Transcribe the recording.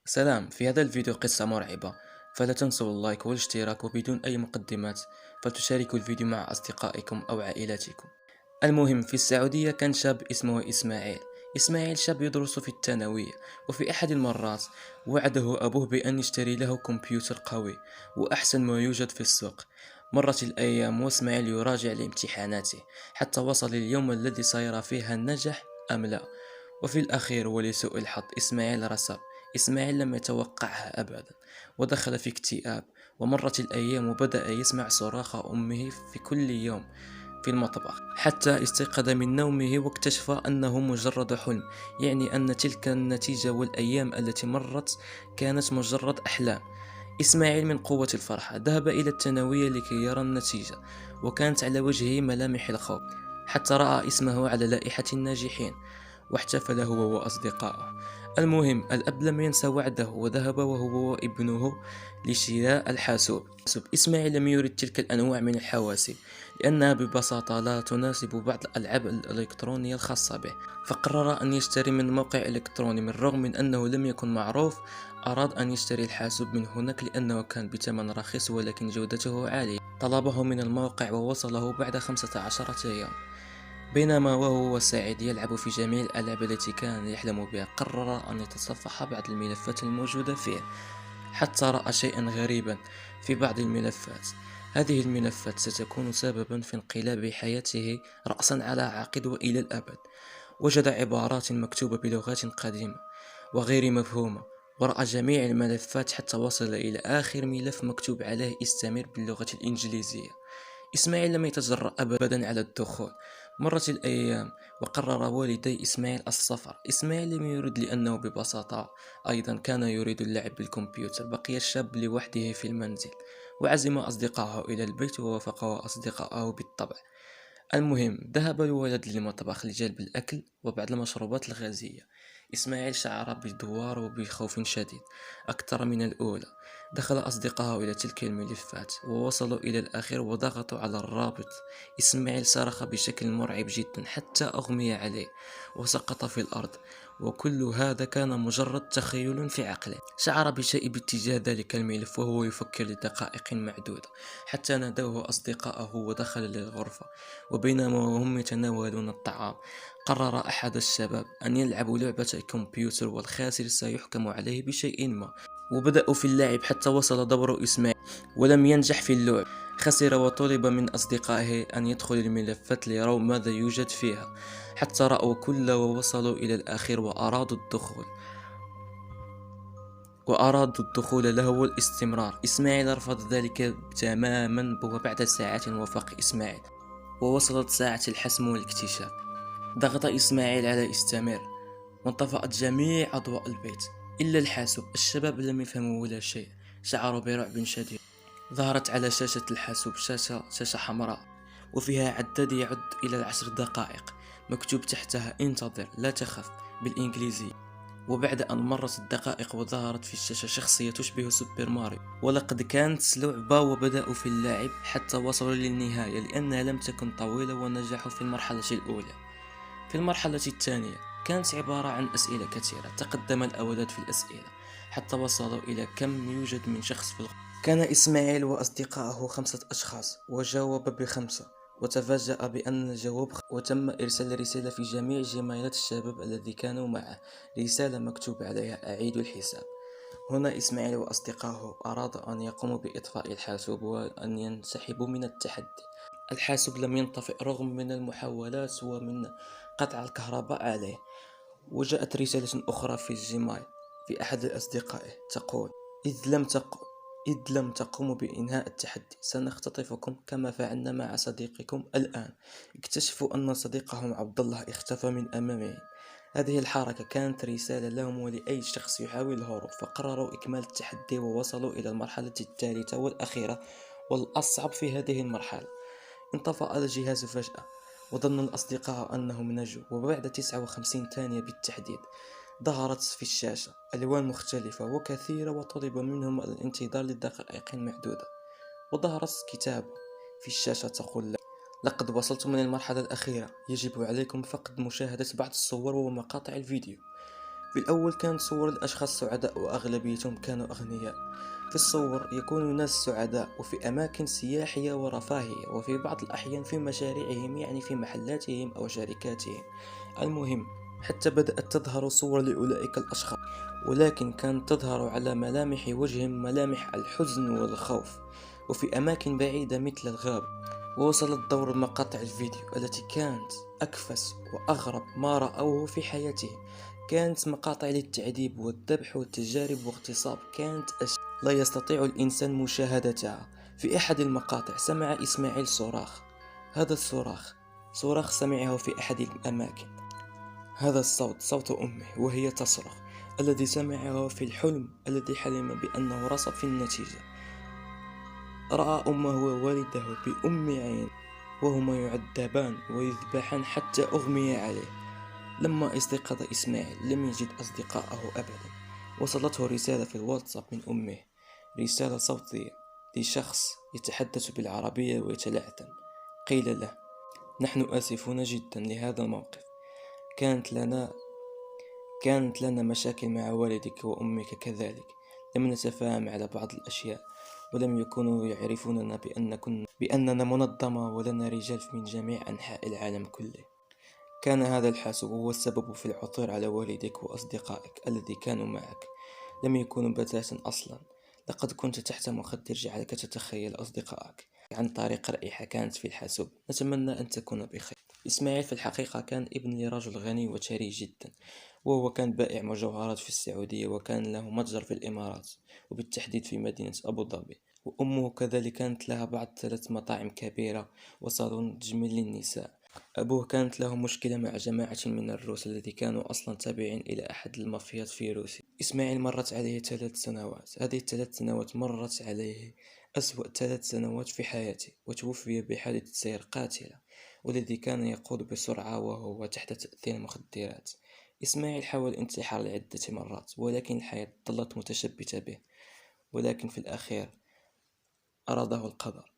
سلام. في هذا الفيديو قصة مرعبة، فلا تنسوا اللايك والاشتراك، وبدون أي مقدمات فلتشاركوا الفيديو مع أصدقائكم أو عائلاتكم. المهم، في السعودية كان شاب اسمه إسماعيل شاب يدرس في الثانوية. وفي أحد المرات وعده أبوه بأن يشتري له كمبيوتر قوي وأحسن ما يوجد في السوق. مرت الأيام وإسماعيل يراجع لامتحاناته حتى وصل اليوم الذي سيرى فيه هل نجح أم لا. وفي الأخير ولسوء الحظ إسماعيل رسب. إسماعيل لم يتوقعها أبدا، ودخل في اكتئاب. ومرت الأيام وبدأ يسمع صراخ أمه في كل يوم في المطبخ، حتى استيقظ من نومه واكتشف أنه مجرد حلم، يعني أن تلك النتيجة والأيام التي مرت كانت مجرد أحلام. إسماعيل من قوة الفرحة ذهب إلى الثانوية لكي يرى النتيجة، وكانت على وجهه ملامح الخوف حتى رأى اسمه على لائحة الناجحين، واحتفل هو وأصدقائه. المهم، الأب لم ينسى وعده وذهب وهو وابنه لشراء الحاسوب. إسماعيل لم يرد تلك الأنواع من الحواسيب لأنها ببساطة لا تناسب بعض الألعاب الإلكترونية الخاصة به، فقرر أن يشتري من موقع إلكتروني. من رغم من أنه لم يكن معروف، أراد أن يشتري الحاسوب من هناك لأنه كان بثمن رخيص ولكن جودته عالية. طلبه من الموقع ووصله بعد 15 يوم. بينما وهو سعيد يلعب في جميع الألعاب التي كان يحلم بها، قرر أن يتصفح بعض الملفات الموجودة فيه، حتى رأى شيئا غريبا في بعض الملفات. هذه الملفات ستكون سببا في انقلاب حياته رأسا على عقب وإلى الأبد. وجد عبارات مكتوبة بلغات قديمة وغير مفهومة، ورأى جميع الملفات حتى وصل إلى آخر ملف مكتوب عليه استمر باللغة الإنجليزية. إسماعيل لم يتجرأ أبدا على الدخول. مرت الأيام وقرر والدي إسماعيل السفر. إسماعيل لم يرد لأنه ببساطة أيضا كان يريد اللعب بالكمبيوتر. بقي الشاب لوحده في المنزل، وعزم أصدقائه إلى البيت، ووافق أصدقائه بالطبع. المهم، ذهب الولد للمطبخ لجلب الأكل وبعض المشروبات الغازية. إسماعيل شعر بدوار وبخوف شديد أكثر من الأولى. دخل أصدقائه إلى تلك الملفات ووصلوا إلى الأخير وضغطوا على الرابط. إسماعيل صرخ بشكل مرعب جدا حتى أغمي عليه وسقط في الأرض، وكل هذا كان مجرد تخيل في عقله. شعر بشيء باتجاه ذلك الملف وهو يفكر لدقائق معدودة، حتى نادوه أصدقائه ودخل للغرفة. وبينما هم يتناولون الطعام، قرر أحد الشباب أن يلعبوا لعبة كمبيوتر، والخاسر سيحكم عليه بشيء ما. وبدأوا في اللعب حتى وصل دور إسماعيل ولم ينجح في اللعب. خسر وطلب من أصدقائه أن يدخلوا الملفات ليروا ماذا يوجد فيها. حتى رأوا كل ووصلوا إلى الأخير وأرادوا الدخول له والاستمرار. إسماعيل رفض ذلك تماما. وبعد ساعات وافق إسماعيل، ووصلت ساعة الحسم والاكتشاف. ضغط إسماعيل على استمر، وانطفأت جميع أضواء البيت إلا الحاسوب. الشباب لم يفهموا ولا شيء، شعروا برعب شديد. ظهرت على شاشة الحاسوب شاشة حمراء، وفيها عداد يعد إلى 10 دقائق، مكتوب تحتها انتظر لا تخف بالإنجليزية. وبعد أن مرت الدقائق وظهرت في الشاشة شخصية تشبه سوبر ماريو. ولقد كانت لعبة، وبدأوا في اللعب حتى وصلوا للنهاية لأنها لم تكن طويلة، ونجحوا في المرحلة الأولى. في المرحلة الثانية كانت عبارة عن أسئلة كثيرة. تقدم الأولاد في الأسئلة حتى وصلوا إلى كم يوجد من شخص في الغرفة. كان إسماعيل وأصدقائه 5 أشخاص، وجاوب ب5، وتفاجأ بأن الجواب وتم إرسال رسالة في جميع جيميلات الشباب الذي كانوا معه. رسالة مكتوب عليها أعيد الحساب. هنا إسماعيل وأصدقائه أرادوا أن يقوموا بإطفاء الحاسوب وأن ينسحبوا من التحدي. الحاسوب لم ينطفئ رغم من المحاولات ومن قطع الكهرباء عليه. وجاءت رسالة أخرى في الجيميل في أحد أصدقائه تقول: إذ لم تق... إذ لم تقوموا بإنهاء التحدي سنختطفكم كما فعلنا مع صديقكم الآن. اكتشفوا أن صديقهم عبد الله اختفى من أمامهم. هذه الحركة كانت رسالة لهم ولأي شخص يحاول الهروب، فقرروا إكمال التحدي ووصلوا إلى المرحلة الثالثة والأخيرة والأصعب في هذه المرحلة. انطفأ الجهاز فجأة، وظن الأصدقاء أنهم نجوا. وبعد 59 ثانية بالتحديد ظهرت في الشاشة ألوان مختلفة وكثيرة، وطلب منهم الانتظار لدقائق معدودة. وظهرت كتابة في الشاشة تقول: لقد وصلتم من المرحلة الأخيرة، يجب عليكم فقط مشاهدة بعض الصور ومقاطع الفيديو. في الأول كانت صور الأشخاص سعداء وأغلبيتهم كانوا أغنياء. في الصور يكون الناس سعداء وفي أماكن سياحية ورفاهية، وفي بعض الأحيان في مشاريعهم، يعني في محلاتهم أو شركاتهم. المهم، حتى بدأت تظهر صور لأولئك الأشخاص، ولكن كانت تظهر على ملامح وجههم ملامح الحزن والخوف، وفي أماكن بعيدة مثل الغابة. ووصلت دور مقاطع الفيديو التي كانت أكفس وأغرب ما رأوه في حياتهم. كانت مقاطع للتعذيب والذبح والتجارب واغتصاب، كانت أشياء لا يستطيع الإنسان مشاهدتها. في أحد المقاطع سمع إسماعيل صراخ. هذا الصراخ صراخ سمعه في أحد الأماكن. هذا الصوت صوت أمه وهي تصرخ، الذي سمعه في الحلم الذي حلم بأنه رصد في النتيجة. رأى أمه ووالده بأم عين وهما يعذبان ويذبحان حتى أغمي عليه. لما استيقظ إسماعيل لم يجد أصدقائه أبدا. وصلته رسالة في الواتساب من أمه، رسالة صوتية لشخص يتحدث بالعربية ويتلعثم. قيل له: نحن آسفون جدا لهذا الموقف. كانت لنا كانت لنا مشاكل مع والدك وأمك كذلك. لم نتفاهم على بعض الأشياء، ولم يكونوا يعرفوننا بأننا منظمة ولنا رجال من جميع أنحاء العالم كله. كان هذا الحاسب هو السبب في العثور على والدك وأصدقائك الذي كانوا معك. لم يكونوا بتاتا أصلا. لقد كنت تحت مخدر جعلك تتخيل أصدقائك عن طريق رائحة كانت في الحاسوب. نتمنى أن تكون بخير. إسماعيل في الحقيقة كان ابن لرجل غني وثري جدا، وهو كان بائع مجوهرات في السعودية، وكان له متجر في الإمارات، وبالتحديد في مدينة أبو ظبي. وأمه كذلك كانت لها بعض 3 مطاعم كبيرة وصالون تجميل للنساء. أبوه كانت له مشكلة مع جماعة من الروس الذي كانوا أصلا تابعين إلى أحد المافيات في روسيا. إسماعيل مرت عليه 3 سنوات. هذه ال3 سنوات مرت عليه أسوأ 3 سنوات في حياته، وتوفي بحادثة سير قاتلة، والذي كان يقود بسرعة وهو تحت تأثير المخدرات. إسماعيل حاول الانتحار لعدة مرات، ولكن الحياة ظلت متشبتة به، ولكن في الأخير أراده القدر.